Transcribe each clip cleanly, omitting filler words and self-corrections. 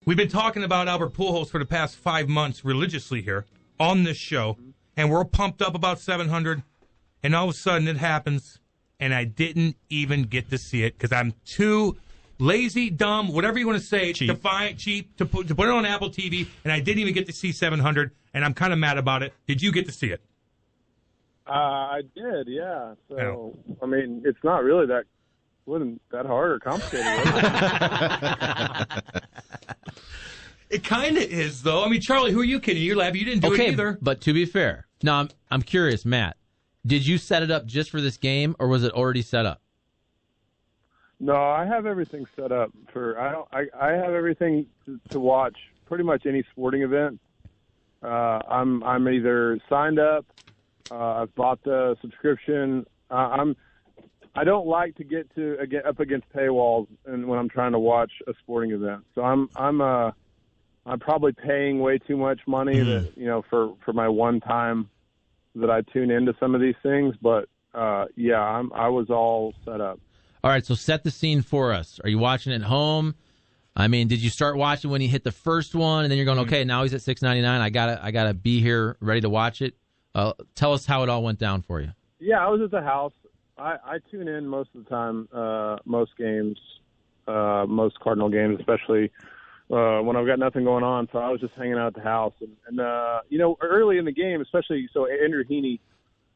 We've been talking about Albert Pujols for the past 5 months religiously here on this show, and we're pumped up about 700, and all of a sudden it happens, and I didn't even get to see it because I'm too lazy, dumb, whatever you want to say, cheap to put it on Apple TV, and I didn't even get to see 700, and I'm kind of mad about it. Did you get to see it? I did, yeah. So, I mean, it's not really wasn't that hard or complicated. It kind of is, though. I mean, Charlie, who are you kidding? You're laughing. You didn't do it either. But to be fair, now I'm curious, Matt. Did you set it up just for this game, or was it already set up? No, I have everything set up for. I have everything to watch pretty much any sporting event. I'm either signed up. I've bought the subscription. I don't like to get up against paywalls and when I'm trying to watch a sporting event. So I'm probably paying way too much money for my one time that I tune into some of these things. But I was all set up. All right, so set the scene for us. Are you watching at home? I mean, did you start watching when he hit the first one, and then you're going, okay, now he's at $6.99. I gotta be here ready to watch it. Tell us how it all went down for you. Yeah, I was at the house. I tune in most of the time, most games, most Cardinal games, especially when I've got nothing going on. So I was just hanging out at the house. And early in the game, especially, so Andrew Heaney,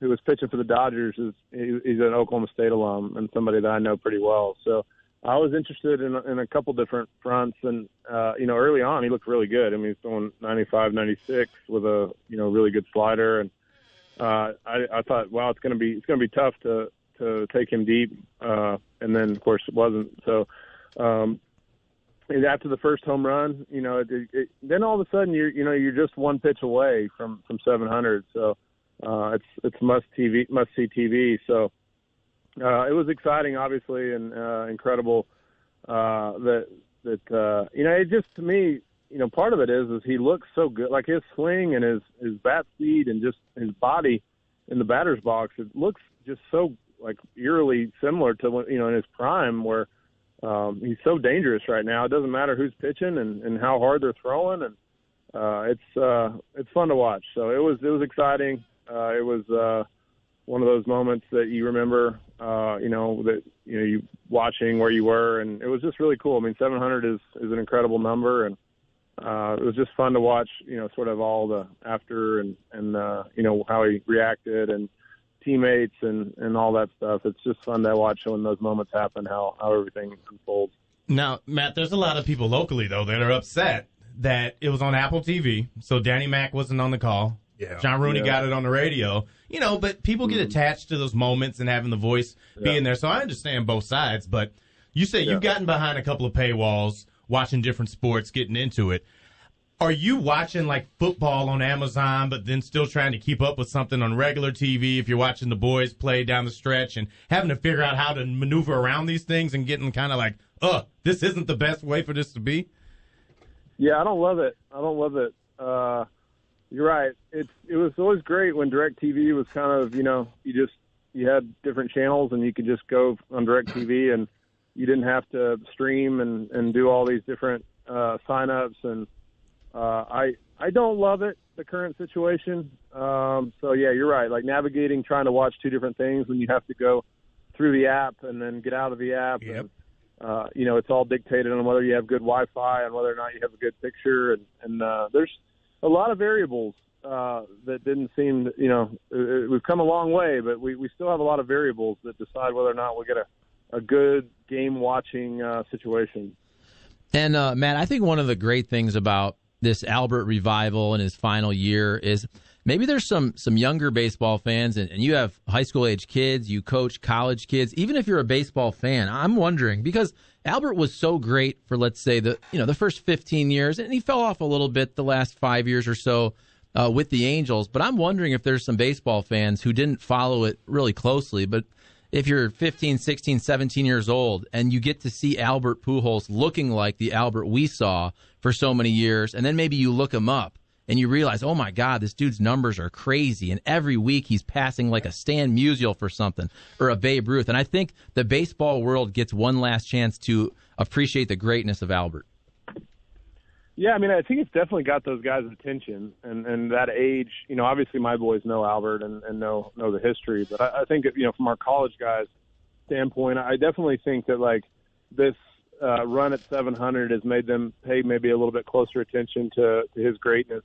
who was pitching for the Dodgers, he's an Oklahoma State alum and somebody that I know pretty well. So I was interested in a couple different fronts. And, early on, he looked really good. I mean, he's throwing 95, 96 with a, really good slider. And I thought, wow, it's going to be tough to take him deep. And then, of course, it wasn't. So after the first home run, then all of a sudden you're just one pitch away from 700. So it's must see TV. So it was exciting, obviously, and incredible that it just, to me, part of it is he looks so good. Like his swing and his bat speed and just his body in the batter's box, it looks just so like eerily similar to when, in his prime, where he's so dangerous right now. It doesn't matter who's pitching and how hard they're throwing, and it's fun to watch. So it was exciting. It was one of those moments that you remember, you watching where you were, and it was just really cool. I mean, 700 is an incredible number, and it was just fun to watch, sort of all the after and how he reacted and teammates and all that stuff. It's just fun to watch when those moments happen, how everything unfolds. Now, Matt, there's a lot of people locally, though, that are upset that it was on Apple TV, so Danny Mac wasn't on the call. Yeah. John Rooney got it on the radio. But people get attached to those moments and having the voice being there, so I understand both sides. But you say you've gotten behind a couple of paywalls, watching different sports, getting into it. Are you watching, like, football on Amazon, but then still trying to keep up with something on regular TV if you're watching the boys play down the stretch and having to figure out how to maneuver around these things and getting kind of like, this isn't the best way for this to be? Yeah, I don't love it. You're right. It was always great when DirecTV was kind of, you had different channels and you could just go on DirecTV and you didn't have to stream and do all these different sign-ups. And I don't love it, the current situation. So, yeah, you're right. Like navigating, trying to watch two different things when you have to go through the app and then get out of the app. Yep. And, it's all dictated on whether you have good Wi-Fi and whether or not you have a good picture. And there's a lot of variables that didn't seem, we've come a long way, but we still have a lot of variables that decide whether or not we'll get a good game-watching situation. And, Matt, I think one of the great things about this Albert revival in his final year is maybe there's some younger baseball fans, and you have high school-age kids, you coach college kids. Even if you're a baseball fan, I'm wondering, because Albert was so great for, let's say, the first 15 years, and he fell off a little bit the last 5 years or so with the Angels. But I'm wondering if there's some baseball fans who didn't follow it really closely, but if you're 15, 16, 17 years old and you get to see Albert Pujols looking like the Albert we saw for so many years, and then maybe you look him up and you realize, oh, my God, this dude's numbers are crazy, and every week he's passing like a Stan Musial for something or a Babe Ruth. And I think the baseball world gets one last chance to appreciate the greatness of Albert. Yeah, I mean, I think it's definitely got those guys' attention, and that age. Obviously my boys know Albert and know the history, but I think from our college guys' standpoint, I definitely think that like this run at 700 has made them pay maybe a little bit closer attention to his greatness,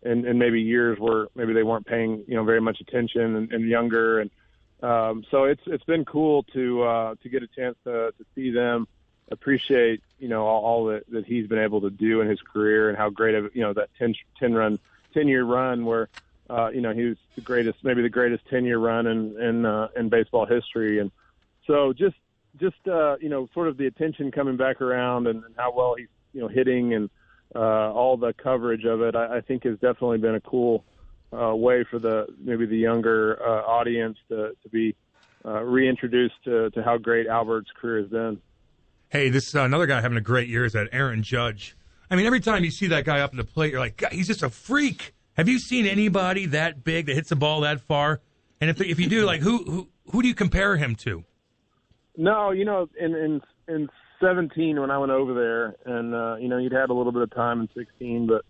and maybe years where maybe they weren't paying very much attention and younger, and so it's been cool to get a chance to see them appreciate all that he's been able to do in his career, and how great of that 10-year run where he was the greatest 10-year run in baseball history. And so just sort of the attention coming back around, and how well he's hitting, and all the coverage of it, I think has definitely been a cool way for maybe the younger audience to be reintroduced to how great Albert's career has been. Hey, this another guy having a great year is that Aaron Judge. I mean, every time you see that guy up in the plate, you're like, God, he's just a freak. Have you seen anybody that big that hits the ball that far? And if you do, like, who do you compare him to? No, in 17 when I went over there, and he'd had a little bit of time in 16, but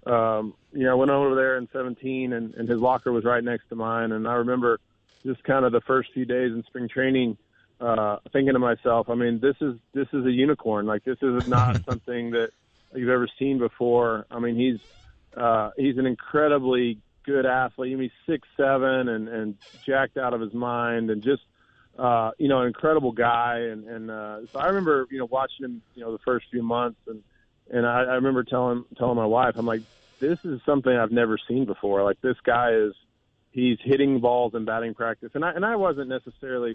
I went over there in 17, and his locker was right next to mine, and I remember just kind of the first few days in spring training, thinking to myself, I mean, this is a unicorn. Like, this is not something that you've ever seen before. I mean, he's an incredibly good athlete. I mean, he's 6'7" and jacked out of his mind, and just an incredible guy. And so I remember watching him the first few months, and I remember telling my wife, I'm like, this is something I've never seen before. Like, this guy he's hitting balls in batting practice, and I wasn't necessarily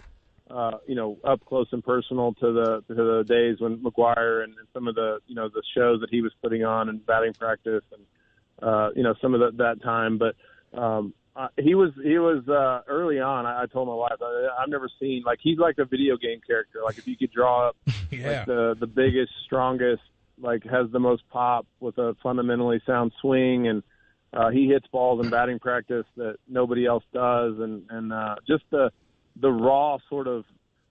up close and personal to the days when McGuire and some of the the shows that he was putting on in batting practice, and some of that time. But he was early on. I told my wife, I've never seen, like, he's like a video game character. Like, if you could draw up like the biggest, strongest, like, has the most pop with a fundamentally sound swing, and he hits balls in batting practice that nobody else does, and just the raw sort of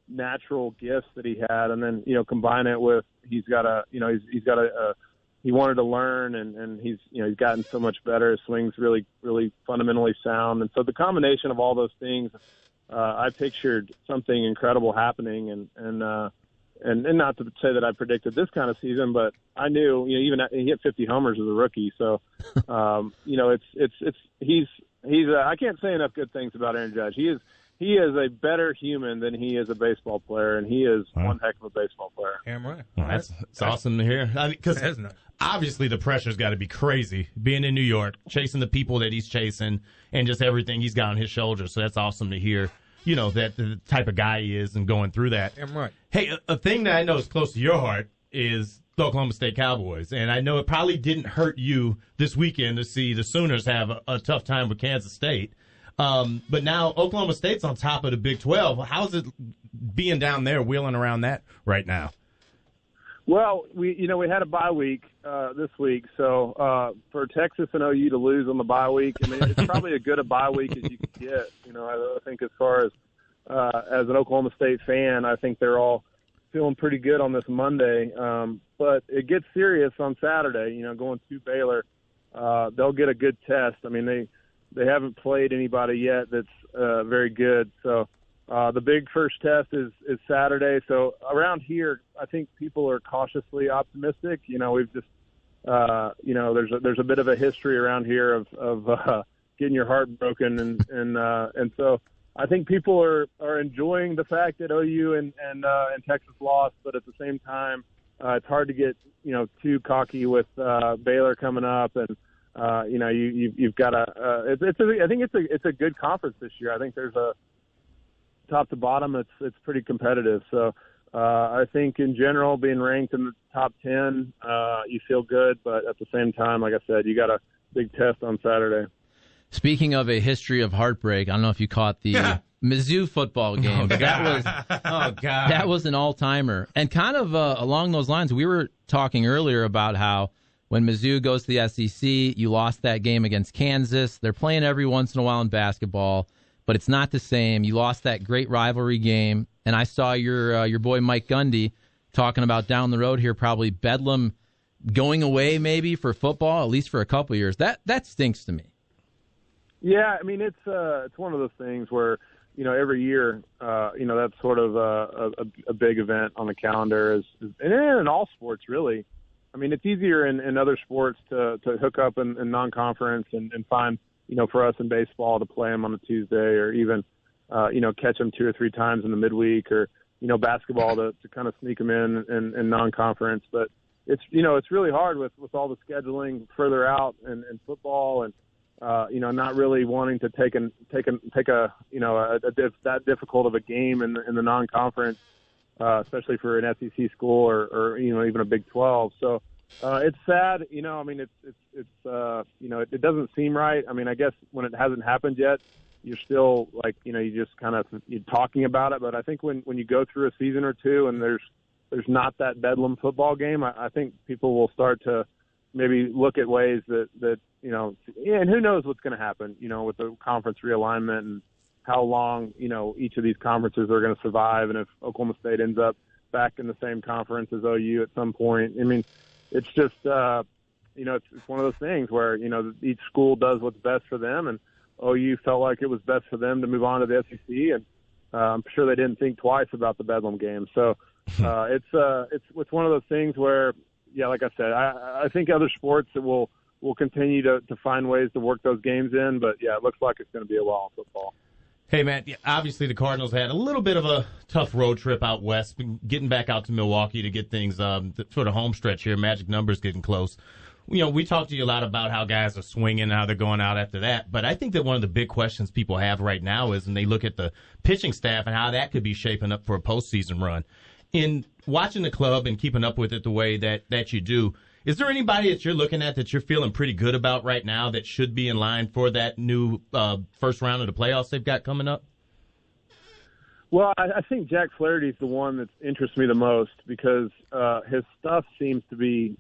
natural gifts that he had, and then combine it with he wanted to learn, and he's gotten so much better. His swing's really, really fundamentally sound, and so the combination of all those things, I pictured something incredible happening, and not to say that I predicted this kind of season, but I knew even he hit 50 homers as a rookie, so he's I can't say enough good things about Aaron Judge. He is a better human than he is a baseball player, and he is one heck of a baseball player. Damn right. Well, that's awesome to hear. Because obviously the pressure's got to be crazy being in New York, chasing the people that he's chasing, and just everything he's got on his shoulders. So that's awesome to hear, that the type of guy he is and going through that. Damn right. Hey, a thing that I know is close to your heart is the Oklahoma State Cowboys. And I know it probably didn't hurt you this weekend to see the Sooners have a tough time with Kansas State. But now Oklahoma State's on top of the Big 12. How's it being down there, wheeling around that right now? Well, we had a bye week this week, so for Texas and OU to lose on the bye week, I mean, it's probably as good a bye week as you could get. I think as far as an Oklahoma State fan, I think they're all feeling pretty good on this Monday. But it gets serious on Saturday. Going to Baylor, they'll get a good test. I mean, they haven't played anybody yet that's very good. So the big first test is Saturday. So around here, I think people are cautiously optimistic. We've just, there's a bit of a history around here of getting your heart broken. And so I think people are enjoying the fact that OU and Texas lost, but at the same time, it's hard to get, too cocky with Baylor coming up, and you've got to. I think it's a good conference this year. I think there's a top to bottom. It's pretty competitive. So I think in general, being ranked in the top 10, you feel good. But at the same time, like I said, you got a big test on Saturday. Speaking of a history of heartbreak, I don't know if you caught the Mizzou football game, but that was an all-timer. And kind of along those lines, we were talking earlier about how when Mizzou goes to the SEC, you lost that game against Kansas. They're playing every once in a while in basketball, but it's not the same. You lost that great rivalry game, and I saw your boy Mike Gundy talking about down the road here, probably Bedlam going away maybe for football, at least for a couple years. That stinks to me. Yeah, I mean, it's one of those things where, every year, that's sort of a big event on the calendar, and in all sports, really. I mean, it's easier in other sports to hook up in non-conference and find, for us in baseball to play them on a Tuesday, or even, catch them 2 or 3 times in the midweek, or, basketball to kind of sneak them in non-conference. But it's really hard with all the scheduling further out and football, and not really wanting to take that difficult of a game in the non-conference, especially for an SEC school or even a Big 12. So it's sad. I mean, it doesn't seem right. I mean, I guess when it hasn't happened yet, you're still like, you just kind of you're talking about it. But I think when you go through a season or two and there's not that Bedlam football game, I think people will start to maybe look at ways that and who knows what's going to happen, with the conference realignment and how long, each of these conferences are going to survive. And if Oklahoma State ends up back in the same conference as OU at some point, I mean, it's just, it's one of those things where, each school does what's best for them, and OU felt like it was best for them to move on to the SEC. And I'm sure they didn't think twice about the Bedlam game. So it's one of those things where, yeah, like I said, I think other sports will continue to find ways to work those games in. But, yeah, it looks like it's going to be a while in football. Hey, Matt, obviously the Cardinals had a little bit of a tough road trip out west, getting back out to Milwaukee to get things sort of home stretch here. Magic numbers getting close. We talked to you a lot about how guys are swinging and how they're going out after that. But I think that one of the big questions people have right now is when they look at the pitching staff and how that could be shaping up for a postseason run. In watching the club and keeping up with it the way that you do, is there anybody that you're looking at that you're feeling pretty good about right now that should be in line for that new first round of the playoffs they've got coming up? Well, I think Jack Flaherty's the one that interests me the most because his stuff seems to be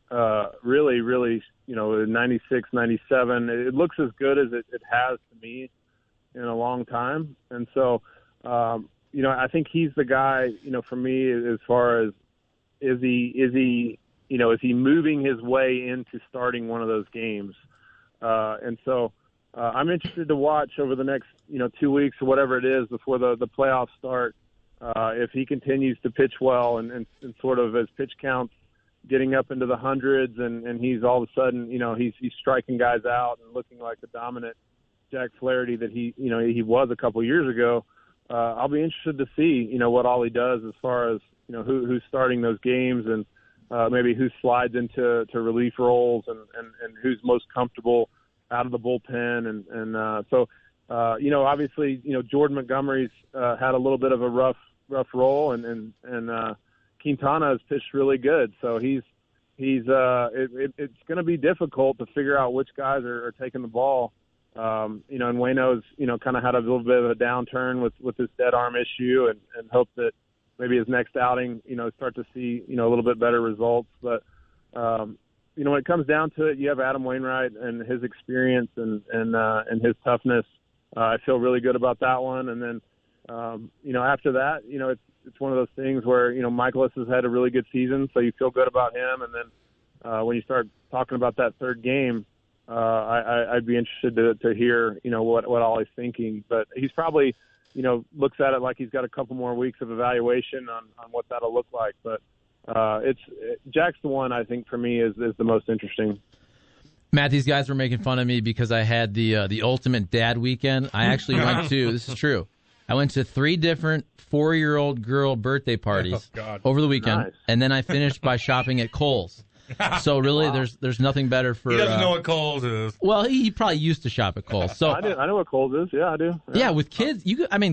really, really, 96, 97. It looks as good as it has to me in a long time. And so, I think he's the guy, for me, as far as is he moving his way into starting one of those games? And so I'm interested to watch over the next, 2 weeks or whatever it is before the playoffs start, if he continues to pitch well and sort of as pitch counts getting up into the hundreds and he's all of a sudden, he's striking guys out and looking like the dominant Jack Flaherty that he was a couple years ago. I'll be interested to see, what all he does as far as, who's starting those games and maybe who slides into relief roles and who's most comfortable out of the bullpen. So obviously, Jordan Montgomery's had a little bit of a rough role and Quintana has pitched really good. So it's going to be difficult to figure out which guys are taking the ball. And Waino's, kind of had a little bit of a downturn with this dead arm issue and hope that maybe his next outing, start to see, a little bit better results. But, when it comes down to it, you have Adam Wainwright and his experience and his toughness. I feel really good about that one. And then, after that, it's one of those things where, Michaelis has had a really good season, so you feel good about him. And then when you start talking about that third game, I'd be interested to hear, what Ollie's thinking. But he's probably, looks at it like he's got a couple more weeks of evaluation on what that'll look like. But Jack's the one I think for me is the most interesting. Matt, these guys were making fun of me because I had the ultimate dad weekend. I actually went to, this is true, I went to 3 different 4-year-old girl birthday parties over the weekend, nice. And then I finished by shopping at Kohl's. So really, wow. there's nothing better for. He doesn't know what Kohl's is. Well, he probably used to shop at Kohl's. So I know what Kohl's is. Yeah, I do. Yeah, with kids,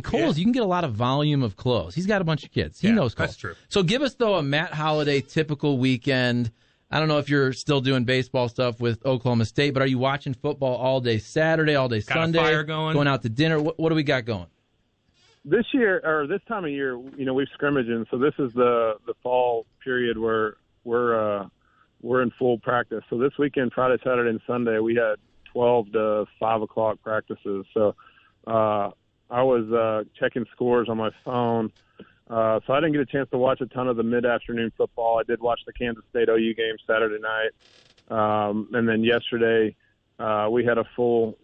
Kohl's, you can get a lot of volume of clothes. He's got a bunch of kids. He knows Kohl's. That's true. So give us though a Matt Holliday typical weekend. I don't know if you're still doing baseball stuff with Oklahoma State, but are you watching football all day Saturday, all day Sunday? Got a fire going out to dinner. What do we got going? This year or this time of year, we've scrimmaging. So this is the fall period where we're in full practice. So this weekend, Friday, Saturday, and Sunday, we had 12 to 5 o'clock practices. So I was checking scores on my phone So I didn't get a chance to watch a ton of the mid-afternoon football. I did watch the Kansas State OU game Saturday night. And then yesterday we had a full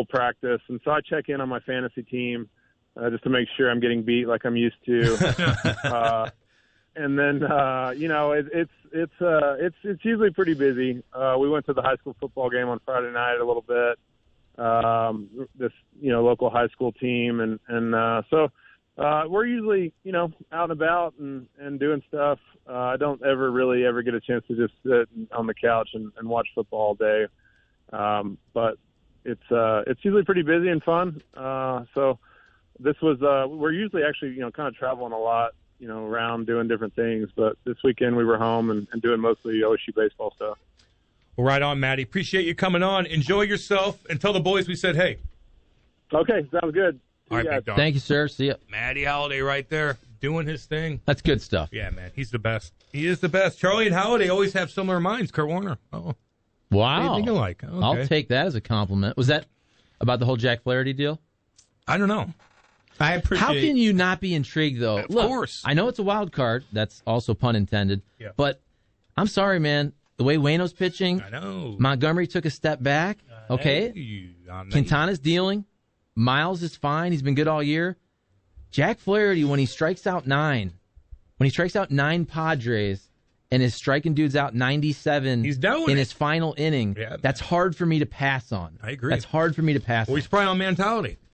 practice. And so I check in on my fantasy team just to make sure I'm getting beat like I'm used to. And then, it's usually pretty busy. We went to the high school football game on Friday night a little bit. This, local high school team. So we're usually, out and about and doing stuff. I don't ever get a chance to just sit on the couch and watch football all day. But it's usually pretty busy and fun. So this was, we're usually actually, kind of traveling a lot, around doing different things. But this weekend we were home and doing mostly OSU baseball stuff. Well, right on, Matty. Appreciate you coming on. Enjoy yourself and tell the boys we said hey. Okay, sounds good. All right, big dog. Thank you, sir. See ya. Matty Holliday right there doing his thing. That's good stuff. Yeah, man. He's the best. He is the best. Charlie and Holliday always have similar minds. Kurt Warner. Oh, wow. What do you think alike? Okay. I'll take that as a compliment. Was that about the whole Jack Flaherty deal? I don't know. I appreciate. How can you not be intrigued, though? Of course. I know it's a wild card. That's also pun intended. Yeah. But I'm sorry, man. The way Waino's pitching, I know. Montgomery took a step back. Okay. Quintana's dealing. Miles is fine. He's been good all year. Jack Flaherty, when he strikes out 9 Padres and is striking dudes out 97 He's doing in it. his final inning, Yeah. that's hard for me to pass on. I agree. That's hard for me to pass Well, on. he's probably on mentality.